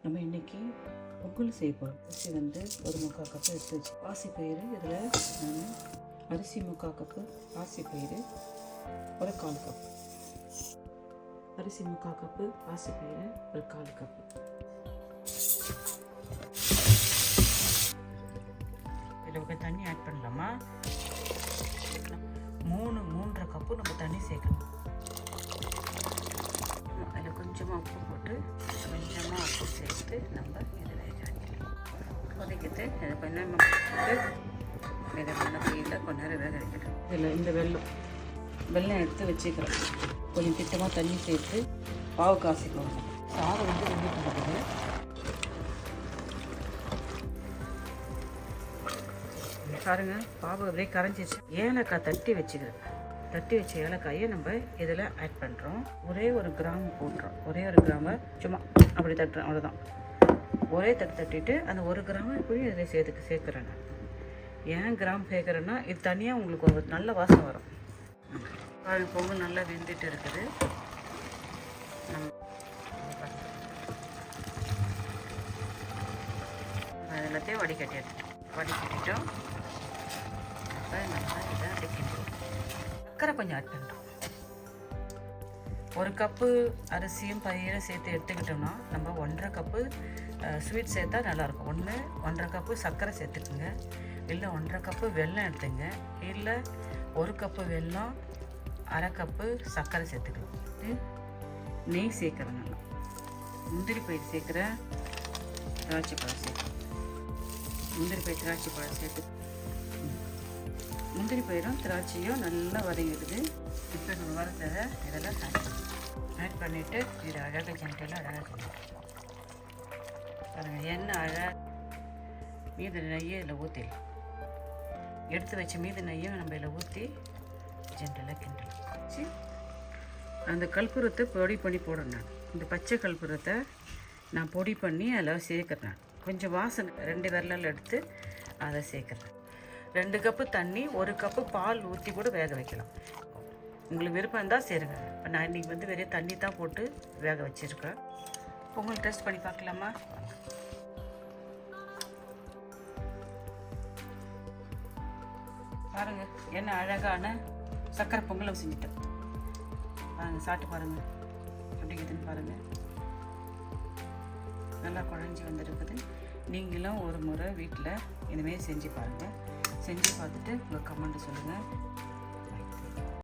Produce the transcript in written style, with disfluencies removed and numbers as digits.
நம்ம இன்றைக்கி பொங்கல் செய்ய போகிறோம். அரிசி வந்து ஒரு 3/4 கப்பு எடுத்து வச்சு, பாசிப்பயிறு இதில் நான் அரிசி 3/4 கப்பு, பாசிப்பயிறு ஒரு 1/4 கப்பு, அரிசி 3/4 கப்பு, பாசிப்பயிறு ஒரு 1/4 கப்பு. இதில் தண்ணி ஆட் பண்ணலாமா? 3-3.5 கப்பு நம்ம தண்ணி சேர்க்கணும். அதில் கொஞ்சமாக உப்பு போட்டு கொஞ்சமாக உப்பு சேர்த்து நம்ம இதில் கொதிக்கிட்டு இதை கொஞ்சம் போட்டு மிதமான தீயில் கொஞ்ச நேரம் வேக வைக்கணும். இதில் இந்த வெல்லம் எடுத்து வச்சுக்கிறோம். கொஞ்சம் திட்டமாக தண்ணி சேர்த்து பாவு காசிக்கணும். சாதம் வந்து வெந்துட்டு இருக்குது. பாருங்க, பாவு அப்படியே கரைஞ்சிச்சு. ஏலக்காய் தட்டி வச்சுக்கிறேன். தட்டி வச்ச ஏலக்காயை நம்ம இதில் ஆட் பண்ணுறோம். ஒரே ஒரு கிராம் போட்டுறோம். ஒரே ஒரு கிராமை சும்மா அப்படி தட்டுறோம், அவ்வளோதான். ஒரே தட்டிட்டு அந்த 1 கிராமை இப்படி இதில் சேர்க்குறேன். ஏன் கிராம் சேர்க்குறேன்னா இது தனியாக உங்களுக்கு ஒரு நல்ல வாசனை வரும். பாருங்க, பொங்கல் நல்லா வெந்துட்டு இருக்குது. நம்ம எல்லாத்தையும் வடிகட்டிட்டோம். நல்லா இதை அடிக்கணும். சர்க்கரை கொஞ்சம் ஆட் பண்ணுறோம். 1 கப்பு அரிசியும் பயிரும் சேர்த்து எடுத்துக்கிட்டோம்னா நம்ம 1.5 கப்பு ஸ்வீட் சேர்த்தா நல்லாயிருக்கும். 1.5 கப்பு சர்க்கரை சேர்த்துக்குங்க. இல்லை 1.5 கப்பு வெல்லம் எடுத்துங்க. இல்லை 1 கப்பு வெல்லம், 1/2 கப்பு சர்க்கரை சேர்த்துக்கலாம். நெய் சேர்க்குறேன். நல்லா முந்திரி பயிர் சேர்க்குறேன். திராட்சை பழம் சேர்க்குறேன். முந்திரி பயிர் திராட்சை பழம் சேர்த்து முந்திரி பயிரும் திராட்சையும் நல்லா வதங்கிடுது. இப்போ நம்ம வரத்தை இதெல்லாம் ஆட் பண்ணிவிட்டு இது அழகாக ஜென்டெல்லாம் அழகாக செஞ்சுக்கலாம். பாருங்கள், எண்ணெய் அழகாக மீதி நெய்யை இதில் ஊற்றிடலாம். எடுத்து வச்ச மீதி நெய்யும் நம்ம இதில் ஊற்றி ஜென்டெல்லாம் கிண்டலாம். வச்சு அந்த கற்பூரத்தை பொடி பண்ணி போடணும். நான் இந்த பச்சை கற்பூரத்தை நான் பொடி பண்ணி அதில் சேர்க்குறேன். கொஞ்சம் வாசனை 2 விரலால் எடுத்து அதை சேர்க்குறேன். 2 கப்பு தண்ணி, 1 கப்பு பால் ஊற்றி கூட வேக வைக்கலாம். உங்களுக்கு விருப்பம் இருந்தால் சேருங்க. இப்போ நான் இன்றைக்கி வந்து வெறும் தண்ணி தான் போட்டு வேக வச்சுருக்கேன். பொங்கல் டெஸ்ட் பண்ணி பார்க்கலாமா? பாருங்கள், என்ன அழகான சக்கரை பொங்கலை செஞ்சுட்டேன். பாருங்கள், சாப்பிட்டு பாருங்கள் எப்படி இருக்குதுன்னு பாருங்கள். நல்லா குழஞ்சி வந்துருக்குது. நீங்களும் ஒரு முறை வீட்டில் இனிமேல் செஞ்சு பாருங்கள். செஞ்சு பார்த்துட்டு உங்கள் கமெண்ட் சொல்லுங்கள்.